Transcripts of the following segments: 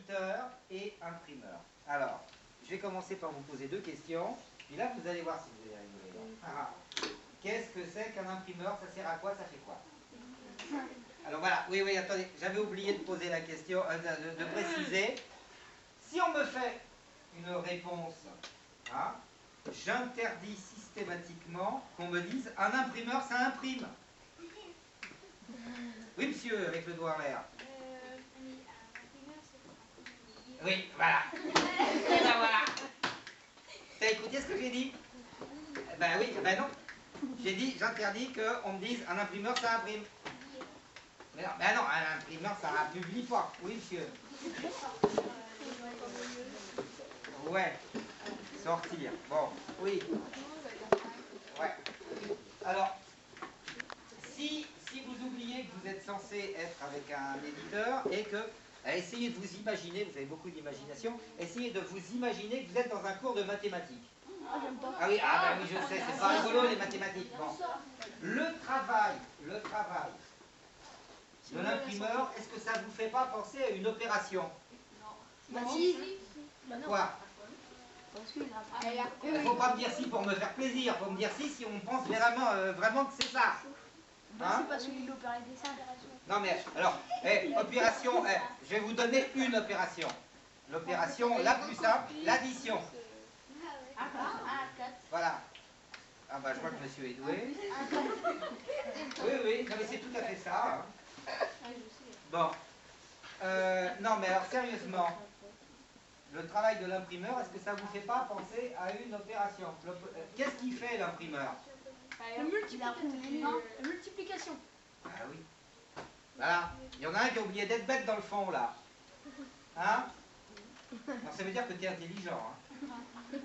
éditeur et imprimeur. Alors, je vais commencer par vous poser deux questions, puis là vous allez voir si vous allez rigoler. Qu'est-ce que c'est qu'un imprimeur? Ça sert à quoi? Ça fait quoi? Alors voilà, oui, attendez, j'avais oublié de poser la question, de préciser. Si on me fait une réponse, hein, j'interdis systématiquement qu'on me dise un imprimeur ça imprime. Oui monsieur, avec le doigt en l'air. Oui, voilà. Et ben voilà. T'as écouté ce que j'ai dit? Ben oui, ben non. J'ai dit, j'interdis qu'on me dise un imprimeur ça imprime. Mais non, ben non, un imprimeur ça publie pas. Oui monsieur. Ouais. Sortir. Bon, oui. Ouais. Alors, si vous oubliez que vous êtes censé être avec un éditeur et que, essayez de vous imaginer, vous avez beaucoup d'imagination, essayez de vous imaginer que vous êtes dans un cours de mathématiques. Ah oui, je sais, c'est pas rigolo les mathématiques. Bon. Le travail de l'imprimeur, est-ce que ça ne vous fait pas penser à une opération? Bah si. Quoi? Il ne faut pas me dire si pour me faire plaisir, il faut me dire si on pense vraiment que c'est ça. Bah c'est parce qu'il opère avec des dessins. Non mais, alors, opération, je vais vous donner une opération. L'opération la plus simple, l'addition. Voilà. Ah bah je vois que monsieur est doué. Oui, non mais c'est tout à fait ça. Bon. Non mais alors sérieusement, le travail de l'imprimeur, est-ce que ça vous fait pas penser à une opération? Qu'est-ce qu'il fait l'imprimeur? La multiplication. Ah oui. Voilà. Il y en a un qui a oublié d'être bête dans le fond là. Hein? Alors ça veut dire que tu es intelligent. Hein?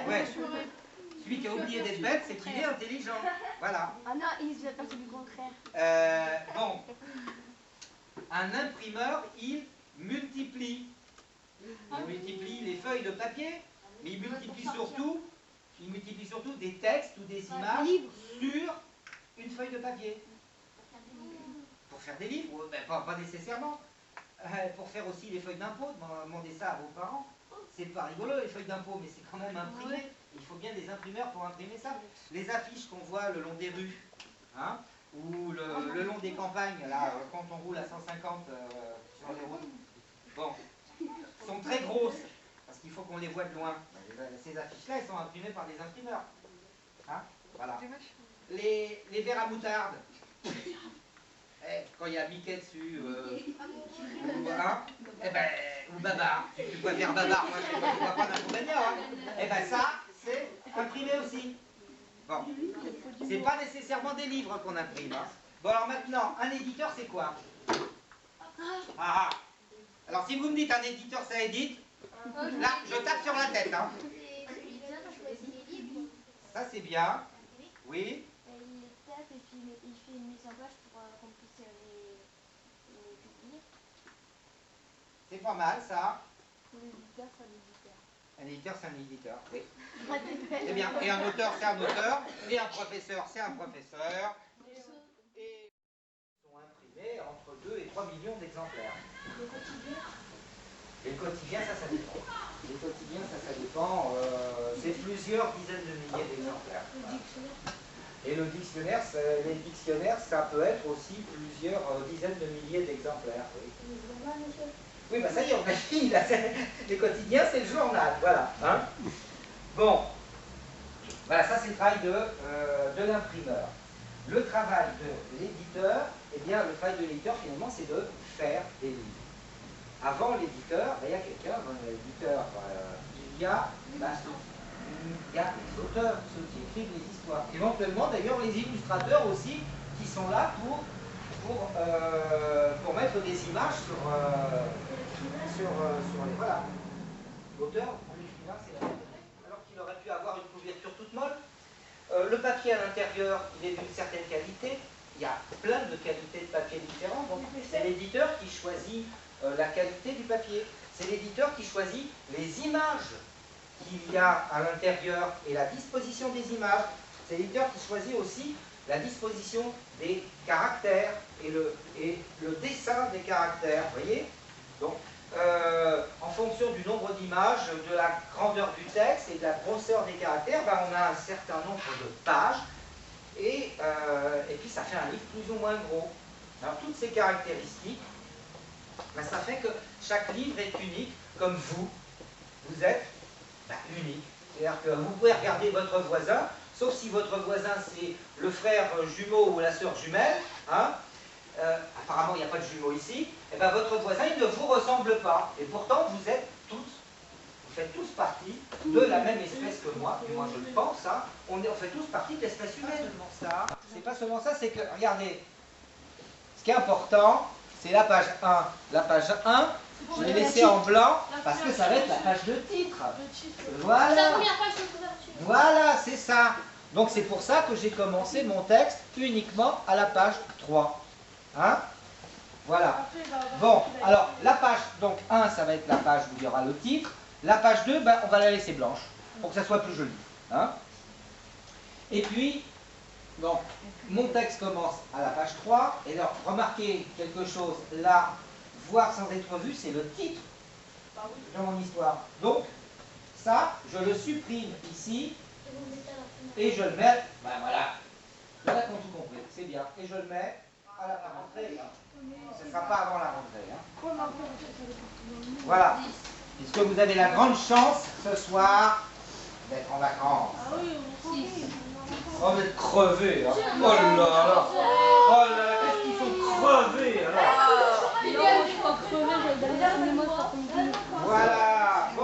Ouais. Celui qui a oublié d'être bête, c'est qu'il est intelligent. Voilà. Ah non, il se fait partie du contraire. Bon. Un imprimeur, il multiplie. Il multiplie les feuilles de papier, mais il multiplie surtout des textes ou des images sur une feuille de papier. Pour faire des livres, ben, pas nécessairement. Pour faire aussi les feuilles d'impôt, demandez ça à vos parents. C'est pas rigolo les feuilles d'impôt, mais c'est quand même imprimé. Il faut bien des imprimeurs pour imprimer ça. Les affiches qu'on voit le long des rues, hein, ou le long des campagnes, là, quand on roule à 150 sur les routes, bon, sont très grosses, parce qu'il faut qu'on les voit de loin. Ces affiches-là, elles sont imprimées par des imprimeurs. Hein, voilà. Les verres à moutarde. Quand il y a Mickey dessus, ou Babar, tu peux faire Babar, moi je ne vois pas d'inconvénient. Hein. Ça, c'est imprimé aussi. Bon, c'est pas nécessairement des livres qu'on imprime. Hein. Bon, alors maintenant, un éditeur, c'est quoi? Alors si vous me dites un éditeur, ça édite, là, je tape sur la tête. Hein. Ça, c'est bien. Oui. Il tape et puis il fait une mise en page pour qu'on puisse les publier. C'est pas mal, ça. L'éditeur, c'est un éditeur. Un éditeur, c'est un éditeur, oui. C'est bien. Et un auteur, c'est un auteur. Et un professeur, c'est un professeur. Et ils sont imprimés entre 2 et 3 millions d'exemplaires. Les quotidiens, ça dépend. Les quotidiens, ça dépend. C'est plusieurs dizaines de milliers d'exemplaires. Et le dictionnaire, les dictionnaires, ça peut être aussi plusieurs dizaines de milliers d'exemplaires. Oui, bah ça y est, on a fini. Les quotidiens, c'est le journal. Voilà. Hein. Bon. Voilà, ça c'est le travail de l'imprimeur. Le travail de l'éditeur, eh bien, le travail de l'éditeur, finalement, c'est de faire des livres. Avant l'éditeur, il y a quelqu'un, l'éditeur, il y a les auteurs, ceux qui écrivent les histoires. Éventuellement, d'ailleurs, les illustrateurs aussi, qui sont là pour mettre des images sur les... Voilà. L'auteur, en écrivant, c'est la même. Alors qu'il aurait pu avoir une couverture toute molle. Le papier à l'intérieur, il est d'une certaine qualité. Il y a plein de qualités de papier différentes. Donc, c'est l'éditeur qui choisit la qualité du papier. C'est l'éditeur qui choisit les images qu'il y a à l'intérieur et la disposition des images. C'est l'éditeur qui choisit aussi la disposition des caractères et le dessin des caractères. Vous voyez? Donc, en fonction du nombre d'images, de la grandeur du texte et de la grosseur des caractères, ben, on a un certain nombre de pages et puis ça fait un livre plus ou moins gros. Alors toutes ces caractéristiques, ben, ça fait que chaque livre est unique, comme vous êtes unique. C'est-à-dire que vous pouvez regarder votre voisin, sauf si votre voisin c'est le frère jumeau ou la sœur jumelle, hein, apparemment il n'y a pas de jumeaux ici, et ben votre voisin il ne vous ressemble pas. Et pourtant vous êtes tous, vous faites tous partie de la même espèce que moi, et moi je le pense, hein, on fait tous partie de l'espèce humaine. C'est pas seulement ça, c'est que, regardez, ce qui est important, c'est la page 1. La page 1, je l'ai laissée en blanc parce que ça va être la page de titre. Voilà. Voilà, c'est ça. Donc c'est pour ça que j'ai commencé mon texte uniquement à la page 3. Hein? Voilà. Bon, alors la page donc 1, ça va être la page où il y aura le titre. La page 2, ben, on va la laisser blanche pour que ça soit plus joli. Hein? Et puis, donc, mon texte commence à la page 3. Et alors, remarquez quelque chose là, voir sans être vu, c'est le titre de mon histoire. Donc, ça, je le supprime ici. Et je le mets, ben voilà, là qu'on tout compris, c'est bien. Et je le mets à la rentrée. Ce ne sera pas avant la rentrée. Hein. Voilà. Puisque vous avez la grande chance ce soir d'être en vacances. Oh, vous êtes crevés. Hein. Oh là là. Oh là là, qu'est-ce qu'ils sont crevés alors. Voilà. Bon.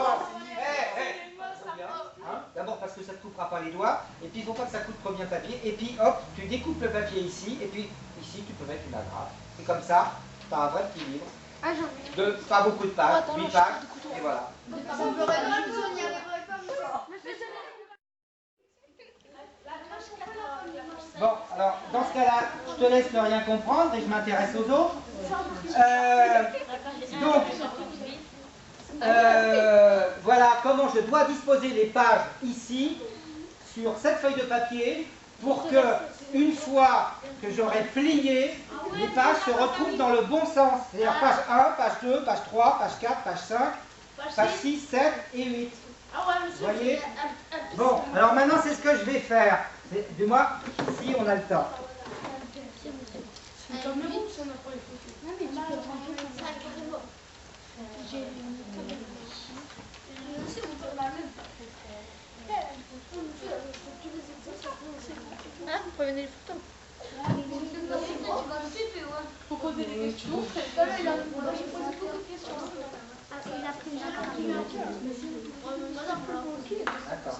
Hein? D'abord parce que ça ne te coupera pas les doigts, et puis il ne faut pas que ça coupe trop bien le papier, et puis hop, tu découpes le papier ici, et puis ici tu peux mettre une agrafe. Et comme ça, tu as un vrai petit livre de pas beaucoup de pages, 8 pages, et voilà. Bon, alors dans ce cas-là, je te laisse ne rien comprendre et je m'intéresse aux autres. Donc, voilà comment je dois disposer les pages ici, sur cette feuille de papier, pour que, une fois que j'aurai plié, les pages se retrouvent dans le bon sens. C'est-à-dire page 1, page 2, page 3, page 4, page 5, page 6, 7 et 8. Vous voyez? Bon, alors maintenant c'est ce que je vais faire. Du moins, si on a le temps. Vous prenez les photos. Faut poser des questions. Il a posé beaucoup de questions. Il a pris D'accord.